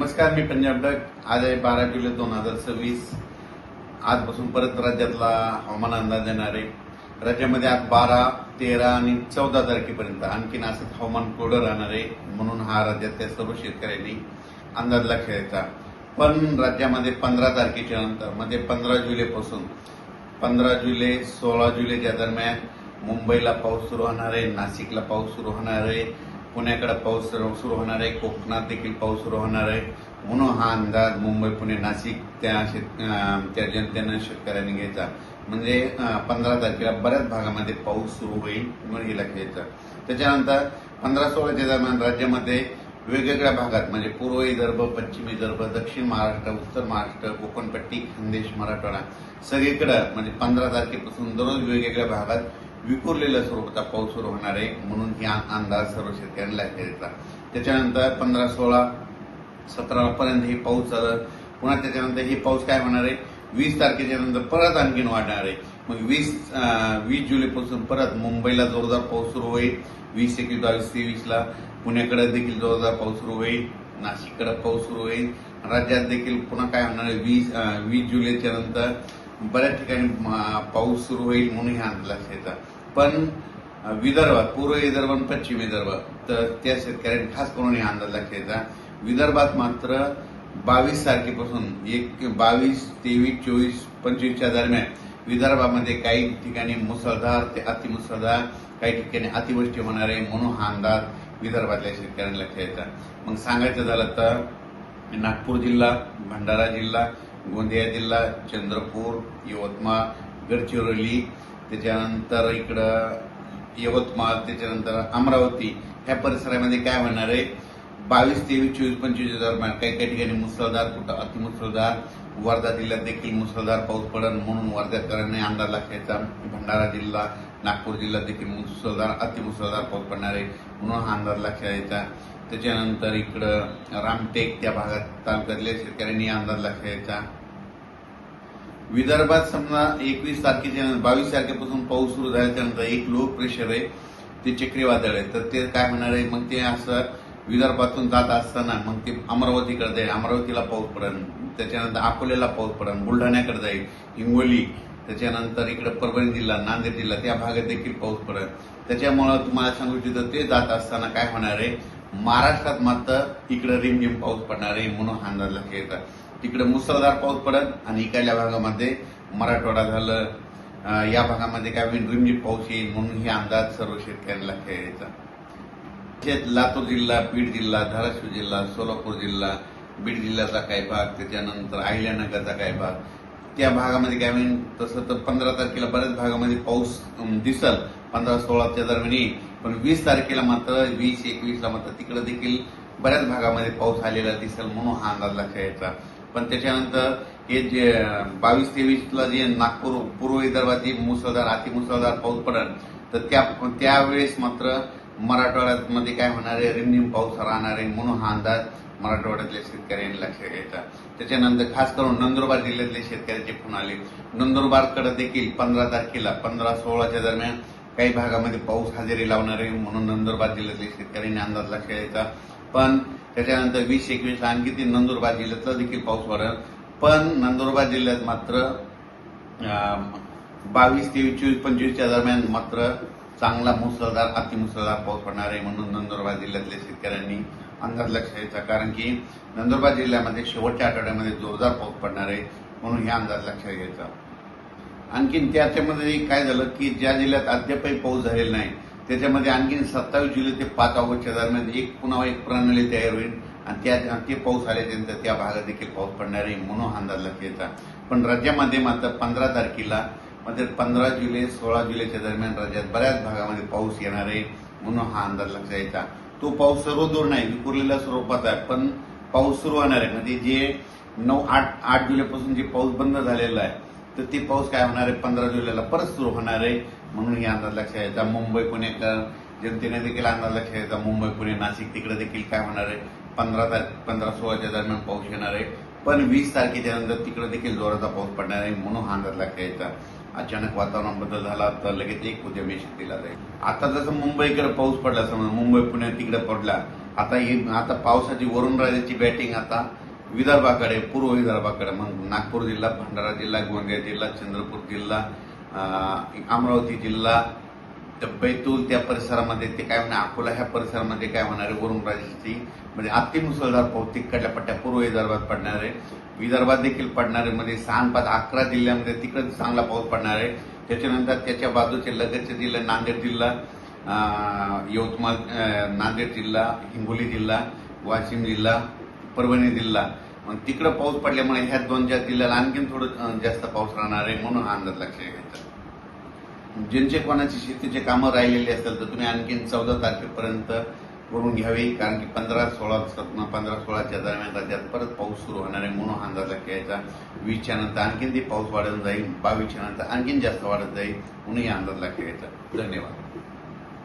नमस्कार, मी पंजाब डक. आज आहे 12 जुलै 2026. आजपासून परत राज्यातला हवामान अंदाज येणार आहे. राज्यामध्ये आज 12, 13 आणि 14 तारखेपर्यंत आणखीन असंच हवामान कोरडं राहणार आहे. म्हणून हा राज्यातल्या सर्व शेतकऱ्यांनी अंदाज लक्षात घ्यायचा. पण राज्यामध्ये 15 तारखेच्या नंतर म्हणजे 15 जुलैपासून 15 जुलै 16 जुलैच्या दरम्यान मुंबईला पाऊस सुरू होणार आहे, नाशिकला पाऊस सुरू होणार आहे, पुण्याकडे पाऊस सुरू होणार आहे, कोकणात देखील पाऊस सुरू होणार आहे. म्हणून हा अंदाज मुंबई, पुणे, नाशिक त्या जनतेनं शेतकऱ्यांनी घ्यायचा. म्हणजे 15 तारखेला बऱ्याच भागामध्ये पाऊस सुरू होईल म्हणून हे लक्षात घ्यायचं. त्याच्यानंतर 15-16च्या दरम्यान राज्यामध्ये वेगवेगळ्या भागात म्हणजे पूर्व विदर्भ, पश्चिम विदर्भ, दक्षिण महाराष्ट्र, उत्तर महाराष्ट्र, कोकणपट्टी, खानदेश, मराठवाडा सगळीकडं म्हणजे 15 तारखेपासून दररोज वेगवेगळ्या भागात विखुरलेल्या स्वरूपाचा पाऊस सुरू होणार आहे. म्हणून ही अंदाज सर्व शेतकऱ्यांना लक्षात घ्यायचा. त्याच्यानंतर 15, 16, 17 पर्यंत हे पाऊस चालत. पुन्हा त्याच्यानंतर हे पाऊस काय होणार आहे, 20 तारखेच्या नंतर परत आणखीन वाढणार आहे. मग 20 जुलैपासून परत मुंबईला जोरदार पाऊस सुरू होईल. 20, 21, 22, 23ला पुण्याकडे देखील जोरदार पाऊस सुरू होईल, नाशिककडे पाऊस सुरू होईल. राज्यात देखील पुन्हा काय होणार आहे, 20 जुलैच्या नंतर बऱ्याच ठिकाणी पाऊस सुरू होईल म्हणून हे अंदाज लक्षात घ्यायचा. पण विदर्भात, पूर्व विदर्भ आणि पश्चिम विदर्भ, तर त्या शेतकऱ्यांनी खास करून हे अंदाज लक्षात घ्यायचा. विदर्भात मात्र 22 तारखेपासून 22, 23, 24, 25च्या दरम्यान विदर्भामध्ये काही ठिकाणी मुसळधार ते अतिमुसळधार, काही ठिकाणी अतिवृष्टी होणार आहे. म्हणून हा अंदाज विदर्भातल्या शेतकऱ्यांना लक्षात घ्यायचा. मग सांगायचं झालं तर नागपूर जिल्हा, भंडारा जिल्हा, गोंदिया जिल्हा, चंद्रपूर, यवतमाळ, गडचिरोली, त्याच्यानंतर इकडं यवतमाळ, त्याच्यानंतर अमरावती ह्या परिसरामध्ये काय होणार आहे, 22, 23, 24, 25 दरम्यान काही काही ठिकाणी मुसळधार, कुठं अतिमुसळधार, वर्धा जिल्ह्यात देखील मुसळधार पाऊस पडेल. म्हणून वर्ध्याकरांनी अंदाज लक्षात घ्यायचा. भंडारा जिल्हा, नागपूर जिल्ह्यात देखील मुसळधार, अतिमुसळधार पाऊस पडणार आहे. म्हणून हा अंदाज लक्षात घ्यायचा. त्याच्यानंतर इकडं रामटेक त्या भागात तालुक्यातल्या शेतकऱ्यांनी अंदाज लक्षात घ्यायचा. विदर्भात समजा 21 तारखेच्या 22 तारखेपासून पाऊस सुरू झाल्याच्यानंतर एक लो प्रेशर आहे, ते चक्रीवादळ आहे. तर ते काय होणार आहे, मग ते असं विदर्भातून जात असताना मग ते अमरावतीकडे जाईल, अमरावतीला पाऊस पडेल. त्याच्यानंतर अकोल्याला पाऊस पडेल, बुलढाण्याकडे जाईल, हिंगोली, त्याच्यानंतर इकडे परभणी जिल्हा, नांदेड जिल्हा त्या भागात देखील पाऊस पडेल. त्याच्यामुळे तुम्हाला सांगू इच्छितो, ते जात असताना काय होणार आहे, महाराष्ट्रात मात्र इकडे रिमझिम पाऊस पडणार आहे. म्हणून हा अंदाज लक्षात घ्यायचा. तिकडे मुसळधार पाऊस पडेल आणि इकडल्या भागामध्ये मराठवाडा झालं, या भागामध्ये काय होईल, रिमझिम पाऊस येईल. म्हणून हे अंदाज सर्व शेतकऱ्यांना लक्षात घ्यायचा. लातूर जिल्हा, बीड जिल्हा, धाराशिव जिल्हा, सोलापूर जिल्हा, बीड जिल्ह्याचा काही भाग, त्याच्यानंतर अहिल्यानगरचा काही भाग, त्या भागामध्ये काय होईल, तसं तर 15 तारखेला बऱ्याच भागामध्ये पाऊस दिसल, 15-16च्या दरम्यान येईल. पण 20 तारखेला मात्र 20, 21ला मात्र तिकडे देखील बऱ्याच भागामध्ये पाऊस आलेला दिसेल. म्हणून हा अंदाज लक्षात घ्यायचा. पण त्याच्यानंतर हे जे 22-23ला जे नागपूर, पूर्व विदर्भात मुसळधार, अतिमुसळधार पाऊस पडेल, तर त्यावेळेस मात्र मराठवाड्यामध्ये काय होणार आहे, रिमझिम पाऊस राहणार आहे. म्हणून हा अंदाज मराठवाड्यातल्या शेतकऱ्यांनी लक्षात घ्यायचा. त्याच्यानंतर खास करून नंदुरबार जिल्ह्यातले शेतकऱ्यांचे फोन आले. नंदुरबारकडे देखील 15 तारखेला 15-16च्या दरम्यान काही भागामध्ये पाऊस हजेरी लावणार आहे. म्हणून नंदुरबार जिल्ह्यातल्या शेतकऱ्यांनी अंदाज लक्षात घ्यायचा. पण त्याच्यानंतर 20-21ला आणखी ते नंदुरबार जिल्ह्यातला देखील पाऊस पडेल. पण नंदुरबार जिल्ह्यात मात्र 22, 23, 24, 25च्या दरम्यान मात्र चांगला मुसळधार, अतिमुसळधार पाऊस पडणार आहे. म्हणून नंदुरबार जिल्ह्यातल्या शेतकऱ्यांनी अंदाज लक्षात घ्यायचा. कारण की नंदुरबार जिल्ह्यामध्ये शेवटच्या आठवड्यामध्ये जोरदार पाऊस पडणार आहे. म्हणून हे अंदाज लक्षात घ्यायचा. आणखीन त्याच्यामध्ये काय झालं की ज्या जिल्ह्यात अद्यापही पाऊस झालेला नाही त्याच्यामध्ये आणखीन 27 जुलै ते 5 ऑगस्टच्या दरम्यान पुन्हा एक प्रणाली तयार होईल आणि ते पाऊस आल्याच्यानंतर त्या भागात देखील पाऊस पडणार आहे. म्हणून अंदाज लक्षात घ्यायचा. पण राज्यामध्ये मात्र 15 तारखेला म्हणजे 15 जुलै 16 जुलैच्या दरम्यान राज्यात बऱ्याच भागामध्ये पाऊस येणार आहे. म्हणून हा अंदाज लक्षात घ्यायचा. तो पाऊस सर्वदूर नाही, विखुरलेल्या स्वरूपात आहे, पण पाऊस सुरू होणार आहे. म्हणजे जे 8 जुलैपासून जे पाऊस बंद झालेला आहे तर ते पाऊस काय होणार आहे, 15 जुलैला परत सुरू होणार आहे. म्हणून हे अंदाज लक्षात घ्यायचा. मुंबई, पुणेकर जनतेने देखील अंदाज लक्षात घ्यायचा. मुंबई, पुणे, नाशिक तिकडे देखील काय होणार आहे, 15-16च्या दरम्यान पाऊस येणार आहे. पण 20 तारखेच्या नंतर तिकडे देखील जोराचा पाऊस पडणार आहे. म्हणून हा अंदाज लक्षात घ्यायचा. अचानक वातावरण बदल झाला तर लगेच एक उद्यमी शेतीला जाईल. आता जसं मुंबईकडे पाऊस पडला, समजा मुंबई पुण्यात तिकडे पडला आता पावसाची वरुण राजाची बॅटिंग आता विदर्भाकडे, पूर्व विदर्भाकडे, मग नागपूर जिल्हा, भंडारा जिल्हा, गोंदिया जिल्हा, चंद्रपूर जिल्हा, अमरावती जिल्हा, बैतूल त्या परिसरामध्ये ते काय म्हणणार, अकोला ह्या परिसरामध्ये काय होणार आहे, वरुण राजाची म्हणजे अतिमुसळधार पाऊस तिकडल्या पट्ट्या पूर्व विदर्भात पडणार आहे. विदर्भात देखील पडणार आहे. मध्ये 6-5-11 जिल्ह्यामध्ये तिकडे चांगला पाऊस पडणार आहे. त्याच्यानंतर त्याच्या बाजूचे लगतचे जिल्हे, नांदेड जिल्हा, यवतमाळ, नांदेड जिल्हा, हिंगोली जिल्हा, वाशिम जिल्हा, परभणी जिल्हा, मग तिकडं पाऊस पडल्यामुळे ह्या 2-4 जिल्ह्याला आणखीन थोडं जास्त पाऊस राहणार आहे, म्हणून हा अंदाज लक्षात घ्यायचा. ज्यांचे कोणाची शेतीचे कामं राहिलेली असेल तर तुम्ही आणखीन 14 तारखेपर्यंत करून घ्यावी, कारण की 15-16च्या दरम्यान राज्यात परत पाऊस सुरू होणार आहे, म्हणून अंदाज घ्यायचा. 20च्या नंतर आणखीन ती पाऊस वाढत जाईल, 22च्या नंतर आणखीन जास्त वाढत जाईल, म्हणून या अंदाज घ्यायचा. धन्यवाद.